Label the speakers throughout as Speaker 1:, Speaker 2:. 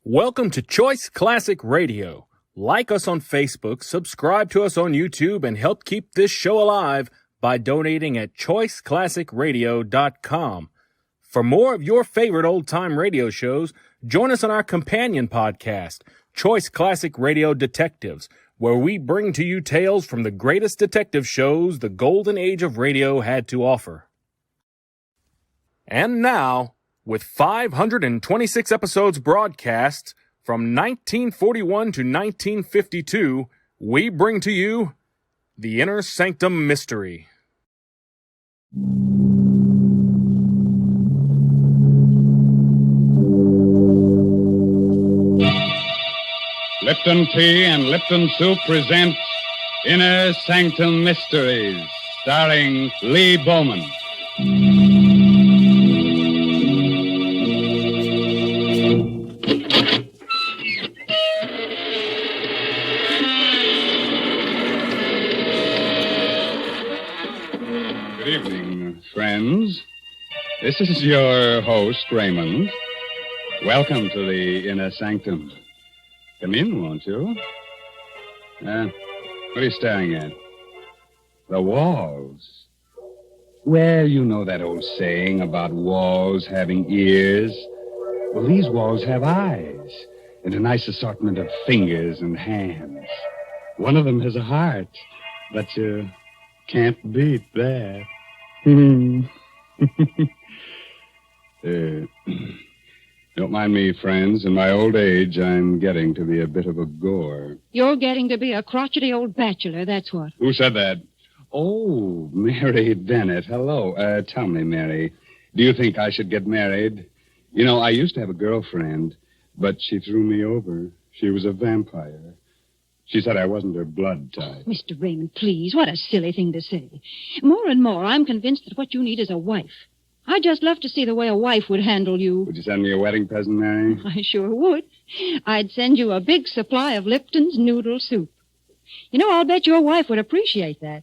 Speaker 1: Welcome to Choice Classic Radio. Like us on Facebook, subscribe to us on YouTube, and help keep this show alive by donating at choiceclassicradio.com. For more of your favorite old-time radio shows, join us on our companion podcast, Choice Classic Radio Detectives, where we bring to you tales from the greatest detective shows the golden age of radio had to offer. And now, with 526 episodes broadcast from 1941 to 1952, we bring to you The Inner Sanctum Mystery.
Speaker 2: Lipton Tea and Lipton Soup present Inner Sanctum Mysteries, starring Lee Bowman. Good evening, friends. This is your host, Raymond. Welcome to the Inner Sanctum. Come in, won't you? What are you staring at? The walls. Well, you know that old saying about walls having ears. Well, these walls have eyes and a nice assortment of fingers and hands. One of them has a heart, but you can't beat that. Don't mind me, friends. In my old age, I'm getting to be a bit of a goer.
Speaker 3: You're getting to be a crotchety old bachelor, that's what.
Speaker 2: Who said that? Oh, Mary Bennett. Hello. Tell me, Mary, do you think I should get married? You know, I used to have a girlfriend, but she threw me over. She was a vampire. She said I wasn't her blood type.
Speaker 3: Mr. Raymond, please, what a silly thing to say. More and more, I'm convinced that what you need is a wife. I'd just love to see the way a wife would handle you.
Speaker 2: Would you send me a wedding present, Mary?
Speaker 3: I sure would. I'd send you a big supply of Lipton's noodle soup. You know, I'll bet your wife would appreciate that.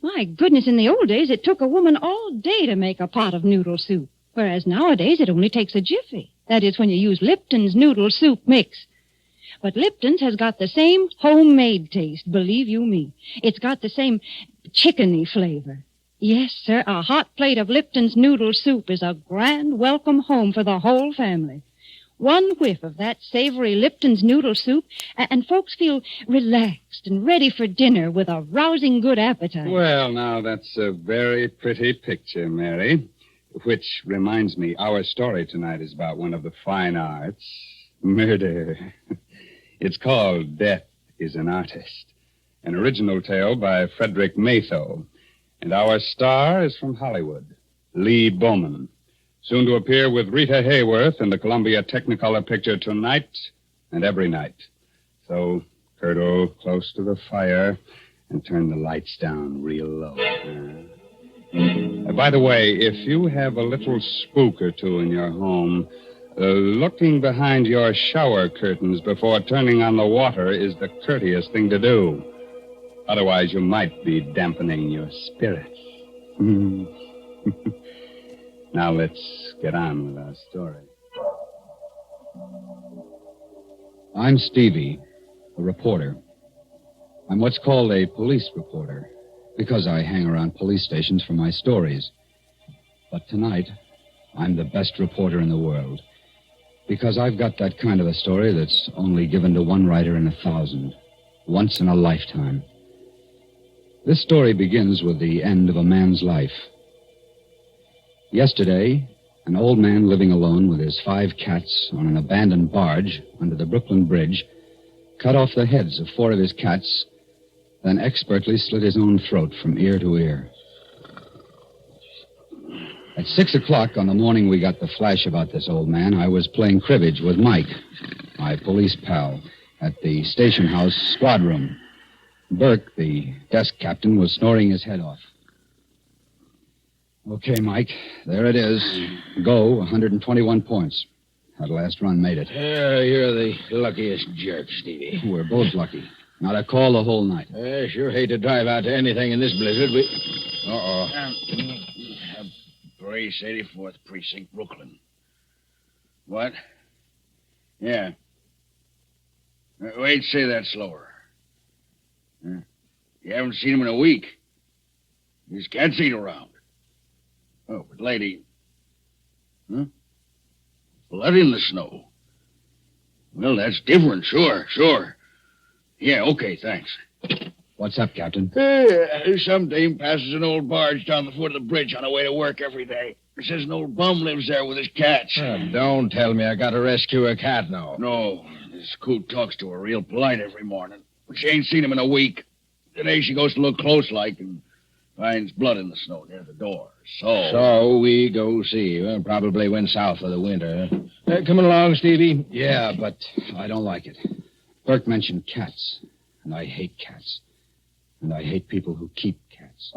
Speaker 3: My goodness, in the old days, it took a woman all day to make a pot of noodle soup, whereas nowadays it only takes a jiffy. That is, when you use Lipton's noodle soup mix. But Lipton's has got the same homemade taste, believe you me. It's got the same chickeny flavor. Yes, sir, a hot plate of Lipton's noodle soup is a grand welcome home for the whole family. One whiff of that savory Lipton's noodle soup, and folks feel relaxed and ready for dinner with a rousing good appetite.
Speaker 2: Well, now, that's a very pretty picture, Mary. Which reminds me, our story tonight is about one of the fine arts, murder. It's called Death is an Artist, an original tale by Frederick Matho. And our star is from Hollywood, Lee Bowman, soon to appear with Rita Hayworth in the Columbia Technicolor picture Tonight and Every Night. So, Curto, close to the fire and turn the lights down real low. By the way, if you have a little spook or two in your home, looking behind your shower curtains before turning on the water is the courteous thing to do. Otherwise, you might be dampening your spirits. Now, let's get on with our story. I'm Stevie, a reporter. I'm what's called a police reporter, because I hang around police stations for my stories. But tonight, I'm the best reporter in the world, because I've got that kind of a story that's only given to one writer in 1,000, once in a lifetime. This story begins with the end of a man's life. Yesterday, an old man living alone with his 5 cats on an abandoned barge under the Brooklyn Bridge cut off the heads of 4 of his cats, then expertly slit his own throat from ear to ear. At 6 o'clock on the morning we got the flash about this old man, I was playing cribbage with Mike, my police pal, at the station house squad room. Burke, the desk captain, was snoring his head off. Okay, Mike, there it is. Go, 121 points. That last run made it.
Speaker 4: You're the luckiest jerk, Stevie.
Speaker 2: We're both lucky. Not a call the whole night.
Speaker 4: Sure hate to drive out to anything in this blizzard.
Speaker 5: Brace, 84th Precinct, Brooklyn. What? Yeah.
Speaker 4: Wait, say that slower. You haven't seen him in a week. His cats ain't around. Oh, but lady... Huh? Blood in the snow. Well, that's different, sure. Yeah, okay, thanks.
Speaker 5: What's up, Captain?
Speaker 4: Some dame passes an old barge down the foot of the bridge on her way to work every day. Says an old bum lives there with his cats.
Speaker 5: Don't tell me I gotta rescue a cat now.
Speaker 4: No, this coot talks to her real polite every morning. But she ain't seen him in a week. Today she goes to look close like and finds blood in the snow near the door.
Speaker 5: So we go see. Well, probably went south for the winter. Coming along, Stevie?
Speaker 6: Yeah, but I don't like it. Burke mentioned cats, and I hate cats. And I hate people who keep cats.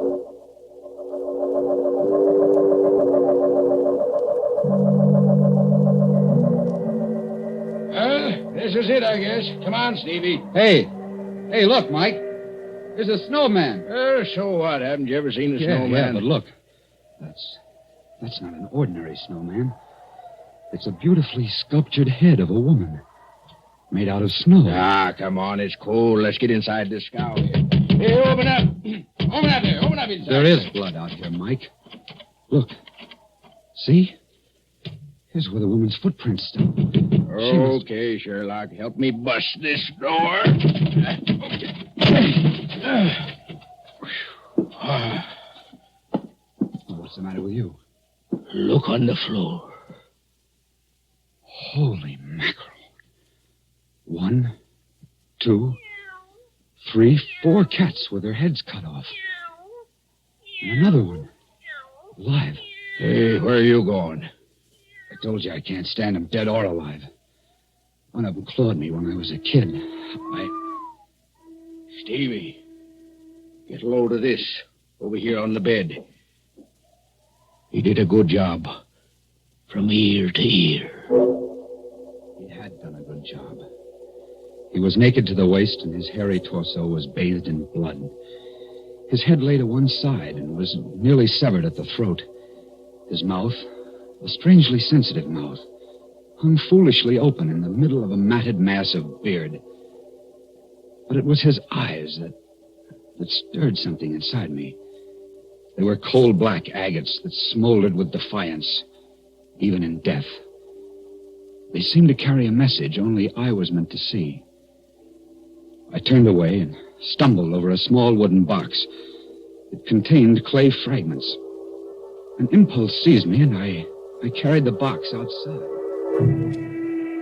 Speaker 5: This is it, I guess. Come on, Stevie.
Speaker 6: Hey, look, Mike. There's a snowman.
Speaker 5: So what? Haven't you ever seen a
Speaker 6: Yeah,
Speaker 5: snowman?
Speaker 6: but look. That's not an ordinary snowman. It's a beautifully sculptured head of a woman. Made out of snow.
Speaker 5: Ah, come on. It's cold. Let's get inside this scow here. Hey, open up. Open up there. Open up inside.
Speaker 6: There is blood out here, Mike. Look. See? Here's where the woman's footprints stop.
Speaker 5: Okay, Sherlock. Help me bust this door.
Speaker 6: What's the matter with you?
Speaker 5: Look on the floor.
Speaker 6: Holy mackerel. 1, 2, 3, 4 cats with their heads cut off. And another one. Alive.
Speaker 5: Hey, where are you going?
Speaker 6: I told you I can't stand them dead or alive. One of them clawed me when I was a kid.
Speaker 5: Stevie, get a load of this over here on the bed. He did a good job. From ear to ear.
Speaker 6: He had done a good job. He was naked to the waist, and his hairy torso was bathed in blood. His head lay to one side and was nearly severed at the throat. His mouth, a strangely sensitive mouth, hung foolishly open in the middle of a matted mass of beard. But it was his eyes that stirred something inside me. They were coal-black agates that smoldered with defiance, even in death. They seemed to carry a message only I was meant to see. I turned away and stumbled over a small wooden box. It contained clay fragments. An impulse seized me, and I carried the box outside.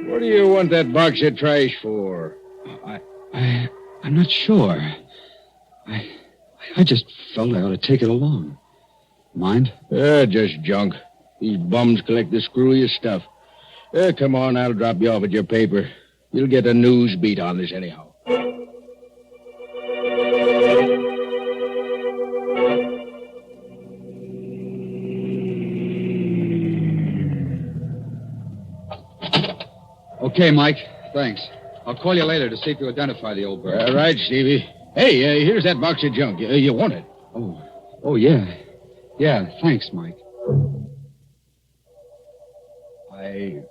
Speaker 5: What do you want that box of trash for?
Speaker 6: I'm not sure. I just felt I ought to take it along. Mind?
Speaker 5: Just junk. These bums collect the screwiest stuff. Come on, I'll drop you off at your paper. You'll get a news beat on this anyhow.
Speaker 6: Okay, Mike. Thanks. I'll call you later to see if you identify the old bird.
Speaker 5: All right, Stevie. Hey, here's that box of junk. You want it?
Speaker 6: Oh, yeah. Yeah, thanks, Mike. I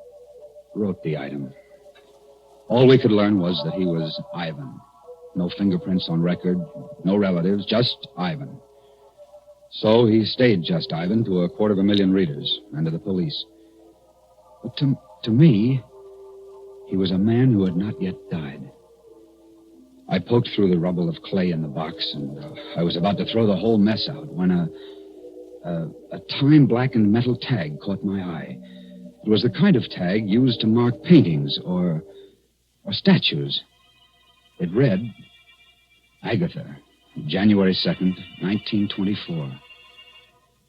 Speaker 6: wrote the item. All we could learn was that he was Ivan. No fingerprints on record, no relatives, just Ivan. So he stayed just Ivan to 250,000 readers and to the police. But to me, he was a man who had not yet died. I poked through the rubble of clay in the box, and I was about to throw the whole mess out when a time-blackened metal tag caught my eye. It was the kind of tag used to mark paintings or statues. It read, Agatha, January 2nd, 1924.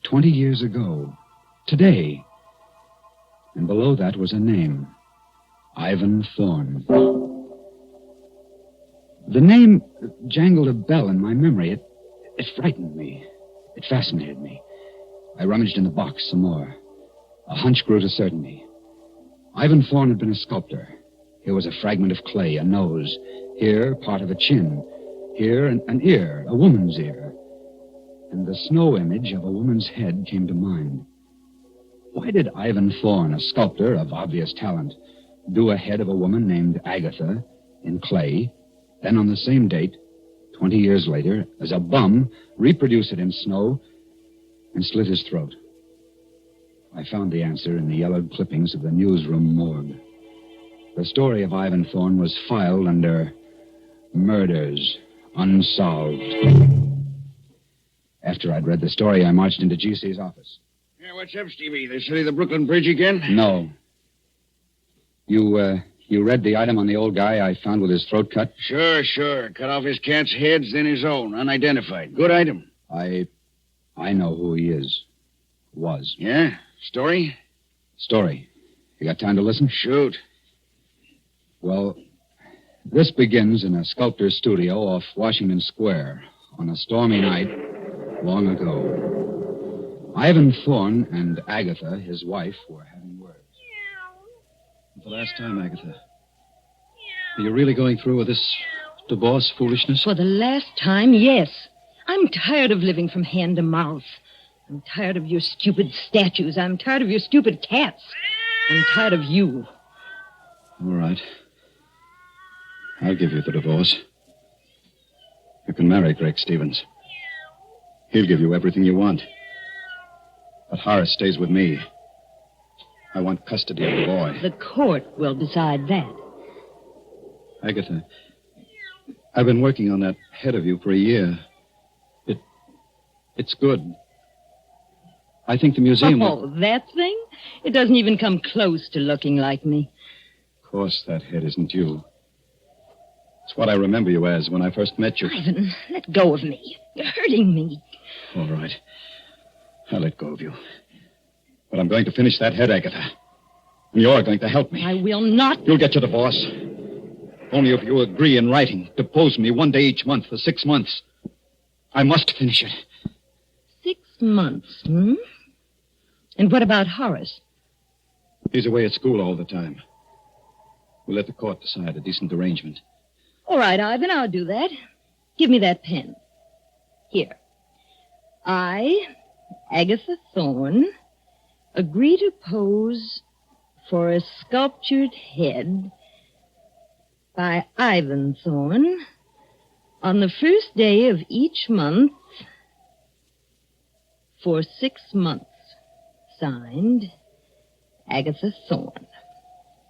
Speaker 6: 20 years ago, today. And below that was a name, Ivan Thorne. The name jangled a bell in my memory. It frightened me. It fascinated me. I rummaged in the box some more. A hunch grew to certainty. Ivan Thorne had been a sculptor. Here was a fragment of clay, a nose. Here, part of a chin. Here, an ear, a woman's ear. And the snow image of a woman's head came to mind. Why did Ivan Thorne, a sculptor of obvious talent, do a head of a woman named Agatha in clay, then on the same date, 20 years later, as a bum, reproduce it in snow and slit his throat. I found the answer in the yellowed clippings of the newsroom morgue. The story of Ivan Thorne was filed under Murders Unsolved. After I'd read the story, I marched into GC's office.
Speaker 4: Yeah, what's up, Stevie? They city the Brooklyn Bridge again?
Speaker 6: No. You read the item on the old guy I found with his throat cut?
Speaker 4: Sure. Cut off his cat's heads, then his own, unidentified. Good item.
Speaker 6: I know who he is. Was.
Speaker 4: Yeah? Story?
Speaker 6: Story. You got time to listen?
Speaker 4: Shoot.
Speaker 6: Well, this begins in a sculptor's studio off Washington Square on a stormy night long ago. Ivan Thorne and Agatha, his wife, were having words.
Speaker 7: For the last time, Agatha. Are you really going through with this divorce foolishness?
Speaker 3: For the last time, yes. I'm tired of living from hand to mouth. I'm tired of your stupid statues. I'm tired of your stupid cats. I'm tired of you.
Speaker 7: All right. I'll give you the divorce. You can marry Greg Stevens. He'll give you everything you want. But Horace stays with me. I want custody of the boy.
Speaker 3: The court will decide that.
Speaker 7: Agatha, I've been working on that head of you for a year. It's good. I think the museum will...
Speaker 3: Oh, that thing? It doesn't even come close to looking like me.
Speaker 7: Of course, that head isn't you. It's what I remember you as when I first met you.
Speaker 3: Ivan, let go of me. You're hurting me.
Speaker 7: All right. I'll let go of you. But I'm going to finish that head, Agatha. And you're going to help me.
Speaker 3: I will not.
Speaker 7: You'll get your divorce. Only if you agree in writing to pose me one day each month for 6 months. I must finish it.
Speaker 3: 6 months, hmm? And what about Horace?
Speaker 7: He's away at school all the time. We'll let the court decide a decent arrangement.
Speaker 3: All right, Ivan, I'll do that. Give me that pen. Here. I, Agatha Thorne, agree to pose for a sculptured head by Ivan Thorne on the first day of each month for 6 months. Signed, Agatha Thorne.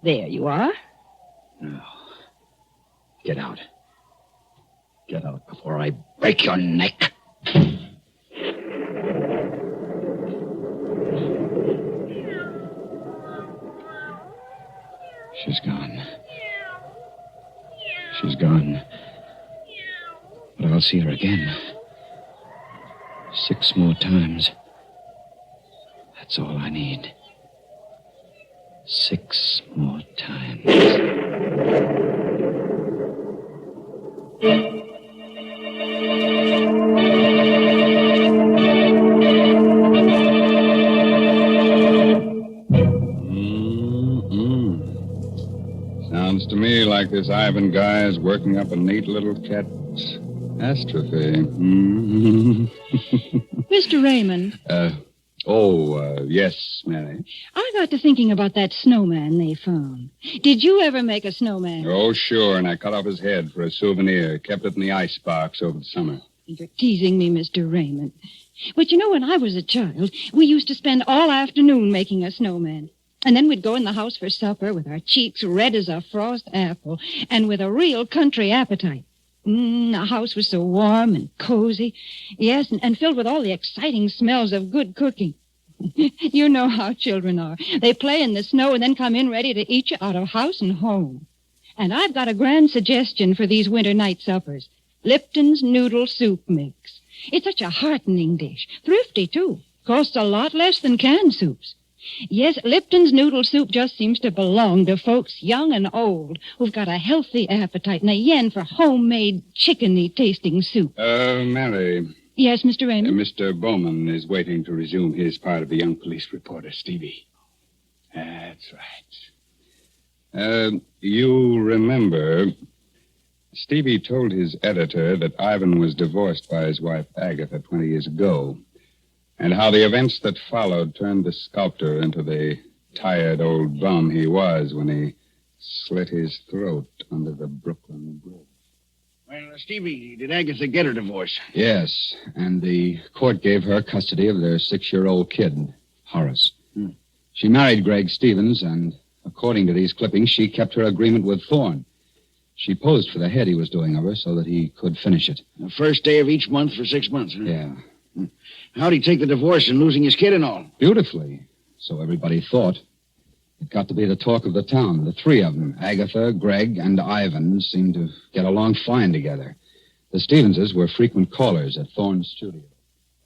Speaker 3: There you are.
Speaker 6: No. Get out. Get out before I break your neck.
Speaker 7: She's gone. She's gone. But I'll see her again. 6 more times. That's all I need. 6 more times.
Speaker 2: Sounds to me like this Ivan guy is working up a neat little catastrophe.
Speaker 3: Mr. Raymond.
Speaker 2: Yes, Mary.
Speaker 3: I got to thinking about that snowman they found. Did you ever make a snowman?
Speaker 2: Oh, sure, and I cut off his head for a souvenir. Kept it in the icebox over the summer.
Speaker 3: You're teasing me, Mr. Raymond. But you know, when I was a child, we used to spend all afternoon making a snowman. And then we'd go in the house for supper with our cheeks red as a frost apple and with a real country appetite. The house was so warm and cozy. Yes, and filled with all the exciting smells of good cooking. You know how children are. They play in the snow and then come in ready to eat you out of house and home. And I've got a grand suggestion for these winter night suppers. Lipton's Noodle Soup Mix. It's such a heartening dish. Thrifty, too. Costs a lot less than canned soups. Yes, Lipton's Noodle Soup just seems to belong to folks young and old who've got a healthy appetite and a yen for homemade chickeny-tasting soup.
Speaker 2: Mary.
Speaker 3: Yes, Mr. Raymond?
Speaker 2: Mr. Bowman is waiting to resume his part of the young police reporter, Stevie. That's right. You remember, Stevie told his editor that Ivan was divorced by his wife, Agatha, 20 years ago, and how the events that followed turned the sculptor into the tired old bum he was when he slit his throat under the Brooklyn Bridge.
Speaker 4: Well, Stevie, did Agatha get her divorce?
Speaker 6: Yes, and the court gave her custody of their 6-year-old kid, Horace. She married Greg Stevens, and according to these clippings, she kept her agreement with Thorne. She posed for the head he was doing of her so that he could finish it.
Speaker 4: The first day of each month for 6 months, huh?
Speaker 6: Yeah.
Speaker 4: How'd he take the divorce and losing his kid and all?
Speaker 6: Beautifully. So everybody thought. It got to be the talk of the town. The three of them, Agatha, Greg, and Ivan, seemed to get along fine together. The Stevenses were frequent callers at Thorne's studio.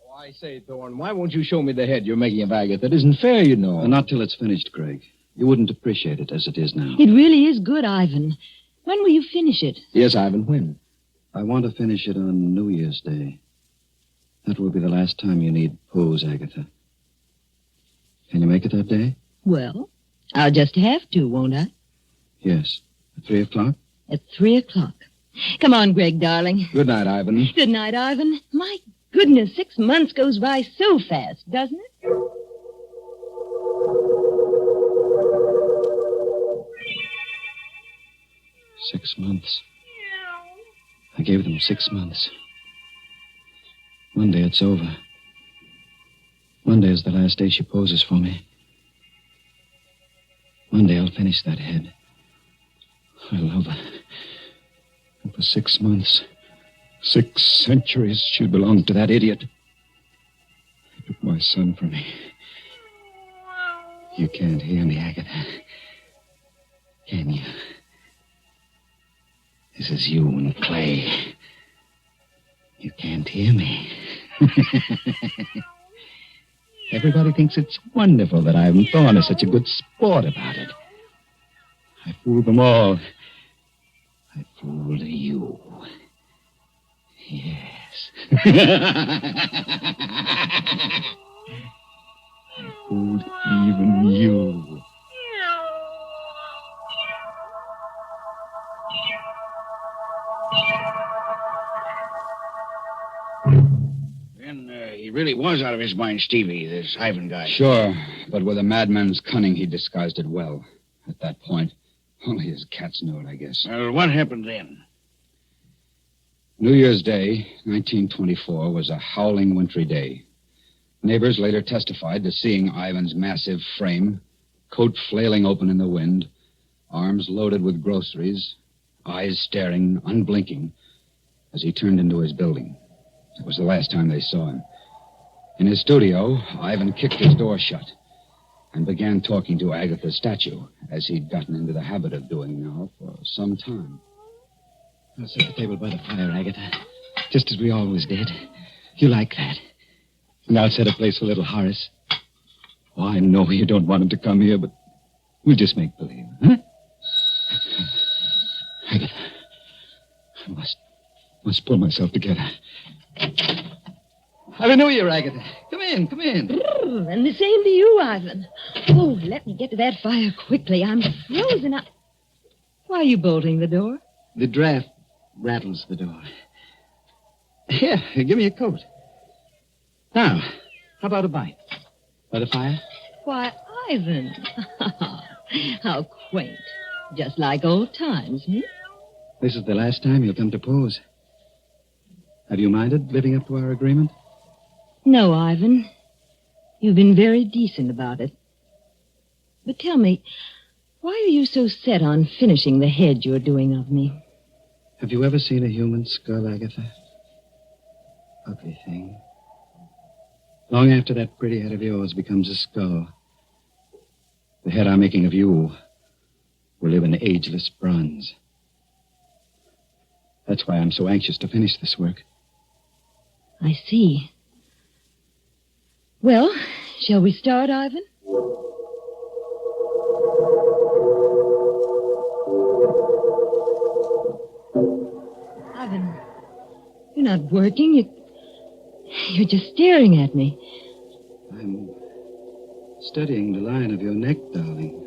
Speaker 5: Oh, I say, Thorne, why won't you show me the head you're making of Agatha? It isn't fair, you know.
Speaker 7: Not till it's finished, Greg. You wouldn't appreciate it as it is now.
Speaker 3: It really is good, Ivan. When will you finish it?
Speaker 5: Yes, Ivan, when?
Speaker 7: I want to finish it on New Year's Day. That will be the last time you need pose, Agatha. Can you make it that day?
Speaker 3: Well, I'll just have to, won't I?
Speaker 7: Yes. At 3 o'clock?
Speaker 3: At 3 o'clock. Come on, Greg, darling.
Speaker 5: Good night, Ivan.
Speaker 3: Good night, Ivan. My goodness, 6 months goes by so fast, doesn't it?
Speaker 7: Six months. I gave them 6 months. Monday it's over. Monday is the last day she poses for me. Monday I'll finish that head. I love her. And for 6 months, 6 centuries, she belonged to that idiot. He took my son from me. You can't hear me, Agatha. Can you? This is you and Clay. You can't hear me. Everybody thinks it's wonderful that Ivan Thorne is such a good sport about it. I fooled them all. I fooled you. Yes. I fooled even you.
Speaker 4: Then he really was out of his mind, Stevie, this Ivan guy.
Speaker 6: Sure, but with a madman's cunning, he disguised it well. At that point, only his cats knew it, I guess.
Speaker 4: Well, what happened then?
Speaker 6: New Year's Day, 1924, was a howling wintry day. Neighbors later testified to seeing Ivan's massive frame, coat flailing open in the wind, arms loaded with groceries, eyes staring, unblinking, as he turned into his building. It was the last time they saw him. In his studio, Ivan kicked his door shut and began talking to Agatha's statue, as he'd gotten into the habit of doing now for some time.
Speaker 7: I'll set the table by the fire, Agatha, just as we always did. You like that. And I'll set a place for little Horace. Oh, I know you don't want him to come here, but we'll just make believe, huh? Agatha, I must pull myself together. Happy New Year, Agatha. Come in, come in.
Speaker 3: And the same to you, Ivan. Oh, let me get to that fire quickly. I'm frozen up. Why are you bolting the door?
Speaker 7: The draft rattles the door. Here, give me a coat. Now, how about a bite? By the fire?
Speaker 3: Why, Ivan. How quaint. Just like old times, hmm?
Speaker 7: This is the last time you'll come to pose. Have you minded living up to our agreement?
Speaker 3: No, Ivan. You've been very decent about it. But tell me, why are you so set on finishing the head you're doing of me?
Speaker 7: Have you ever seen a human skull, Agatha? Ugly thing. Long after that pretty head of yours becomes a skull, the head I'm making of you will live in ageless bronze. That's why I'm so anxious to finish this work.
Speaker 3: I see. Well, shall we start, Ivan? Ivan, you're not working. You're just staring at me.
Speaker 7: I'm studying the line of your neck, darling.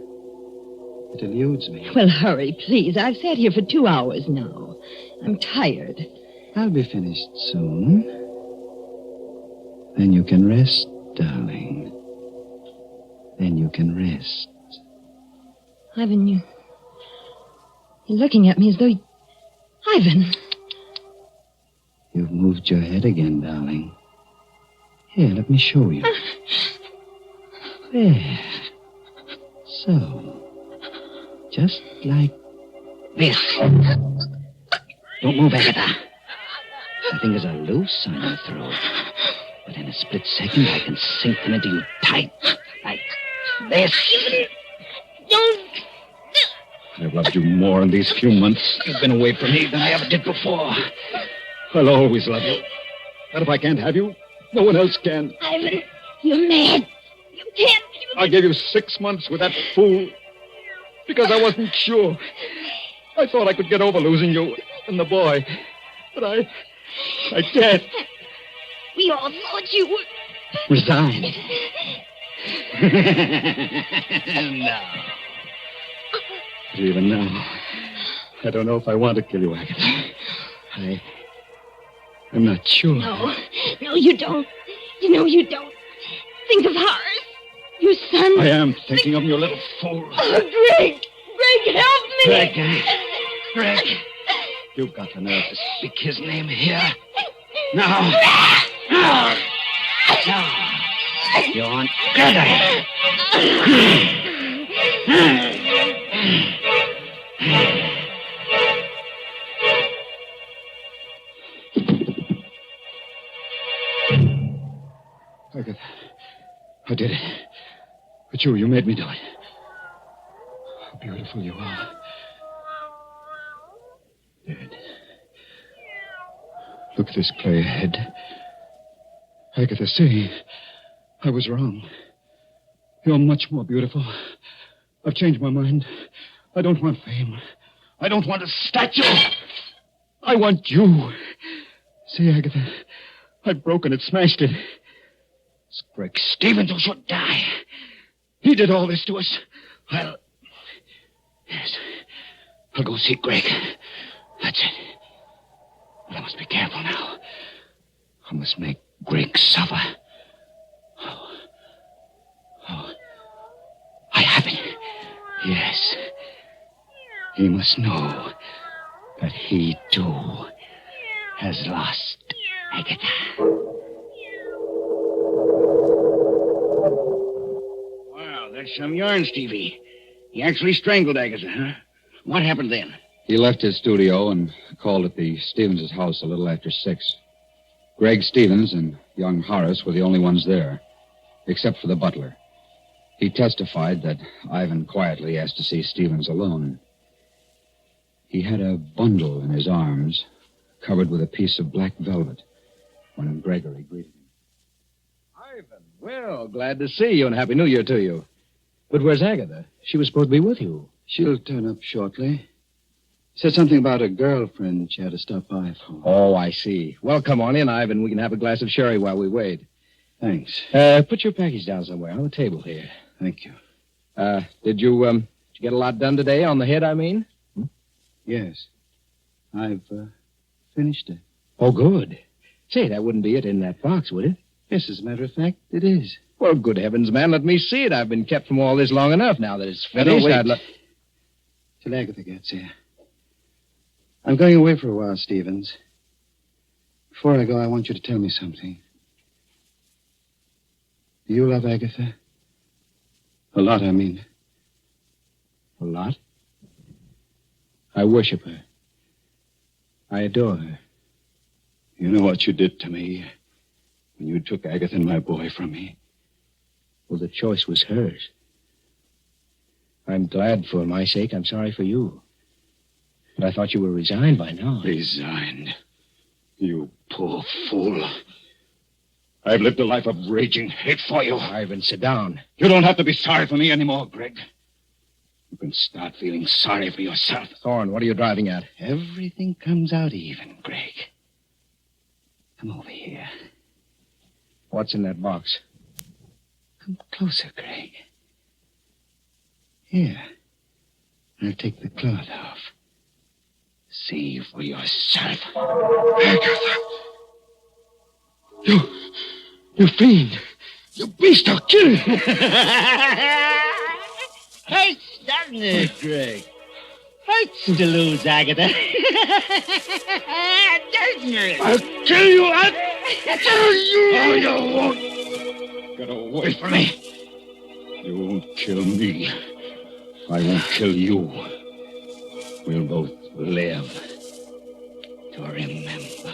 Speaker 7: It eludes me.
Speaker 3: Well, hurry, please. I've sat here for 2 hours now. I'm tired.
Speaker 7: I'll be finished soon. Then you can rest, darling. Then you can rest.
Speaker 3: Ivan, You're looking at me as though you... Ivan.
Speaker 6: You've moved your head again, darling. Here, let me show you. There. So. Just like this. Don't move, Agatha. My fingers are loose on your throat. But in a split second, I can sink them into you tight. Like this. I've loved you more in these few months you've been away from me than I ever did before. I'll always love you. But if I can't have you, no one else can.
Speaker 3: Ivan, you're mad. You can't.
Speaker 6: I gave you 6 months with that fool because I wasn't sure. I thought I could get over losing you and the boy. But I can't.
Speaker 3: We all thought you were...
Speaker 6: Resigned. No. But even now, I don't know if I want to kill you, Agatha. I'm not sure.
Speaker 3: No, you don't. You know you don't. Think of ours. Your son.
Speaker 6: I am thinking of you, little fool.
Speaker 3: Oh, Greg. Greg, help me.
Speaker 6: Greg. You've got the nerve to speak his name here. Now. You want Gregory. I did it. But you made me do it. How beautiful you are. Dead. Look at this clay head. Agatha, see, I was wrong. You're much more beautiful. I've changed my mind. I don't want fame. I don't want a statue. I want you. See, Agatha, I've broken it, smashed it. It's Greg Stevens who should die. He did all this to us. Yes. I'll go see Greg. That's it. But I must be careful now. I must make Greg suffer. Oh. I have it. Yes. He must know that he, too, has lost Agatha.
Speaker 4: Wow, that's some yarn, Stevie. He actually strangled Agatha, huh? What happened then?
Speaker 6: He left his studio and called at the Stevens' house a little after 6. Greg Stevens and young Horace were the only ones there, except for the butler. He testified that Ivan quietly asked to see Stevens alone. He had a bundle in his arms, covered with a piece of black velvet, when Gregory greeted him.
Speaker 5: Ivan, well, glad to see you and Happy New Year to you. But where's Agatha? She was supposed to be with you.
Speaker 6: She'll turn up shortly. Said something about a girlfriend she had to stop by for.
Speaker 5: Oh, I see. Well, come on in, Ivan. We can have a glass of sherry while we wait.
Speaker 6: Thanks.
Speaker 5: Put your package down somewhere on the table here.
Speaker 6: Thank you.
Speaker 5: Did you get a lot done today on the head, I mean?
Speaker 6: Yes. I've finished it.
Speaker 5: Oh, good. Say, that wouldn't be it in that box, would it?
Speaker 6: Yes, as a matter of fact, it is.
Speaker 5: Well, good heavens, man, let me see it. I've been kept from all this long enough now that it's finished.
Speaker 6: Wait. Till Agatha gets here. I'm going away for a while, Stevens. Before I go, I want you to tell me something. Do you love Agatha? A lot, I mean.
Speaker 5: A lot? I worship her. I adore her.
Speaker 6: You know what you did to me when you took Agatha and my boy from me?
Speaker 5: Well, the choice was hers. I'm glad for my sake. I'm sorry for you. But I thought you were resigned by now.
Speaker 6: Resigned? You poor fool. I've lived a life of raging hate for you.
Speaker 5: Ivan, sit down.
Speaker 6: You don't have to be sorry for me anymore, Greg. You can start feeling sorry for yourself.
Speaker 5: Thorne, what are you driving at?
Speaker 6: Everything comes out even, Greg. Come over here.
Speaker 5: What's in that box?
Speaker 6: Come closer, Greg. Here. I'll take the cloth off. See for yourself. Agatha! You fiend! You beast, I'll kill you!
Speaker 4: Hey, doesn't it, Greg?
Speaker 5: hurts to lose Agatha. Doesn't it?
Speaker 4: I'll kill you. I'll kill you. Oh, you won't. Get away from me. You won't kill me. I won't kill you. We'll both live to remember.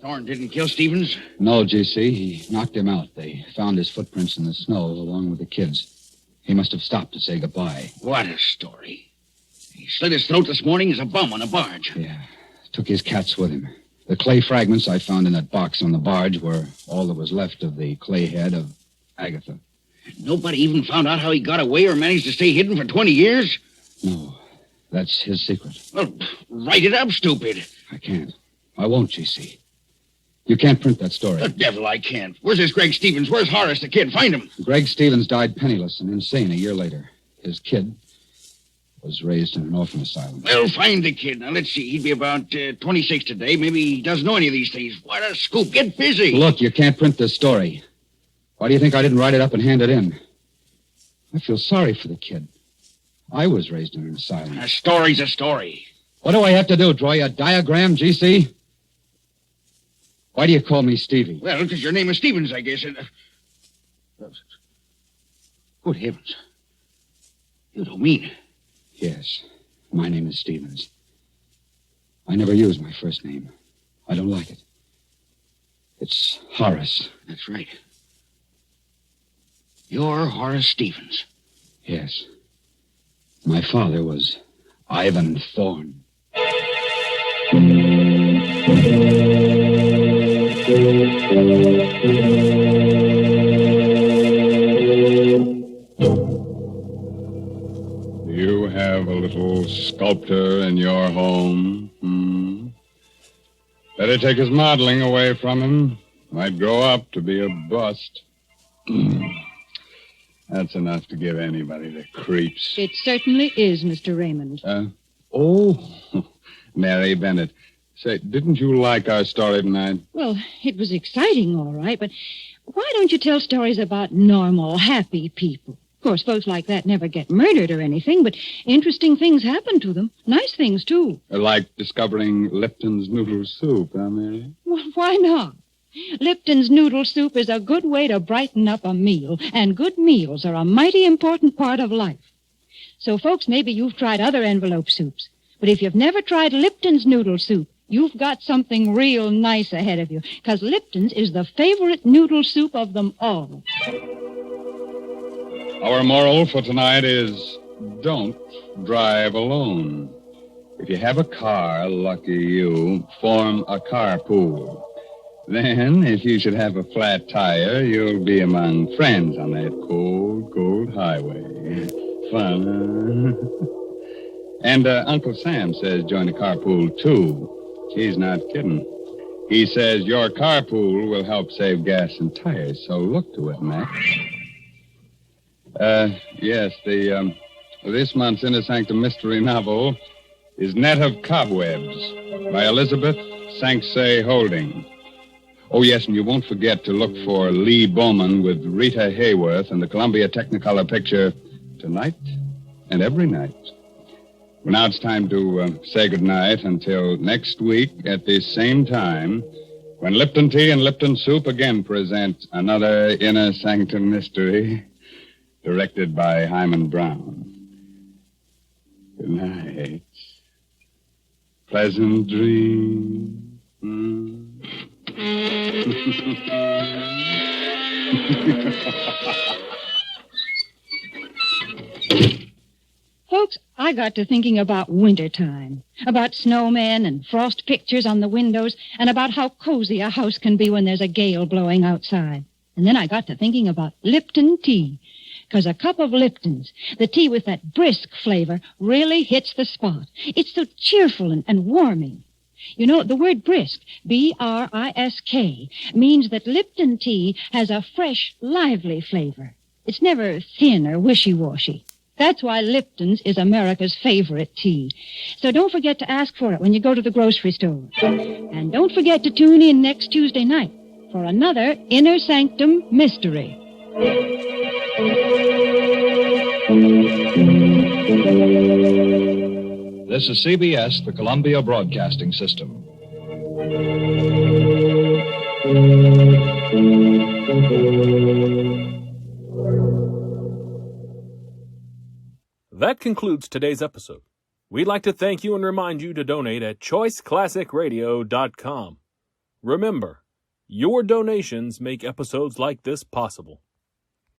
Speaker 5: Thorne didn't kill Stevens?
Speaker 6: No, J.C. He knocked him out. They found his footprints in the snow along with the kids. He must have stopped to say goodbye.
Speaker 5: What a story. He slit his throat this morning as a bum on a barge.
Speaker 6: Yeah. Took his cats with him. The clay fragments I found in that box on the barge were all that was left of the clay head of Agatha.
Speaker 5: Nobody even found out how he got away or managed to stay hidden for 20 years?
Speaker 6: No. That's his secret.
Speaker 5: Well, write it up, stupid.
Speaker 6: I can't. I won't, J.C. You can't print that story.
Speaker 5: The devil I can't. Where's this Greg Stevens? Where's Horace, the kid? Find him.
Speaker 6: Greg Stevens died penniless and insane a year later. His kid was raised in an orphan asylum.
Speaker 5: Well, find the kid. Now, let's see. He'd be about 26 today. Maybe he doesn't know any of these things. What a scoop. Get busy.
Speaker 6: Look, you can't print this story. Why do you think I didn't write it up and hand it in? I feel sorry for the kid. I was raised in an asylum.
Speaker 5: A story's a story.
Speaker 6: What do I have to do? Draw you a diagram, G.C.? Why do you call me Stevie?
Speaker 5: Well, because your name is Stevens, I guess. Good heavens. You don't mean...
Speaker 6: Yes, my name is Stevens. I never use my first name. I don't like it. It's Horace.
Speaker 5: That's right. You're Horace Stevens.
Speaker 6: Yes. My father was Ivan Thorne.
Speaker 2: You have a little sculptor in your home. Better take his modeling away from him. Might grow up to be a bust. That's enough to give anybody the creeps.
Speaker 3: It certainly is, Mr. Raymond.
Speaker 2: Mary Bennett. Say, didn't you like our story tonight?
Speaker 3: Well, it was exciting, all right, but why don't you tell stories about normal, happy people? Of course, folks like that never get murdered or anything, but interesting things happen to them. Nice things, too.
Speaker 2: Like discovering Lipton's noodle soup, huh, Mary?
Speaker 3: Well, why not? Lipton's noodle soup is a good way to brighten up a meal, and good meals are a mighty important part of life. So, folks, maybe you've tried other envelope soups, but if you've never tried Lipton's noodle soup, you've got something real nice ahead of you, because Lipton's is the favorite noodle soup of them all.
Speaker 2: Our moral for tonight is don't drive alone. If you have a car, lucky you, form a carpool. Then, if you should have a flat tire, you'll be among friends on that cold, cold highway. Fun, huh? And Uncle Sam says join the carpool, too. He's not kidding. He says your carpool will help save gas and tires, so look to it, Mac. Yes, this month's Inner Sanctum mystery novel is Net of Cobwebs by Elizabeth Sanksay Holding. Oh, yes, and you won't forget to look for Lee Bowman with Rita Hayworth in the Columbia Technicolor picture Tonight and Every Night. Well, now it's time to say goodnight until next week at this same time when Lipton Tea and Lipton Soup again present another Inner Sanctum mystery directed by Hyman Brown. Good night. Pleasant dreams.
Speaker 3: Folks, I got to thinking about wintertime, about snowmen and frost pictures on the windows, and about how cozy a house can be when there's a gale blowing outside. And then I got to thinking about Lipton tea, because a cup of Lipton's, the tea with that brisk flavor, really hits the spot. It's so cheerful and warming. You know, the word brisk, B-R-I-S-K, means that Lipton tea has a fresh, lively flavor. It's never thin or wishy-washy. That's why Lipton's is America's favorite tea. So don't forget to ask for it when you go to the grocery store. And don't forget to tune in next Tuesday night for another Inner Sanctum mystery.
Speaker 7: This is CBS, the Columbia Broadcasting System.
Speaker 1: That concludes today's episode. We'd like to thank you and remind you to donate at choiceclassicradio.com. Remember, your donations make episodes like this possible.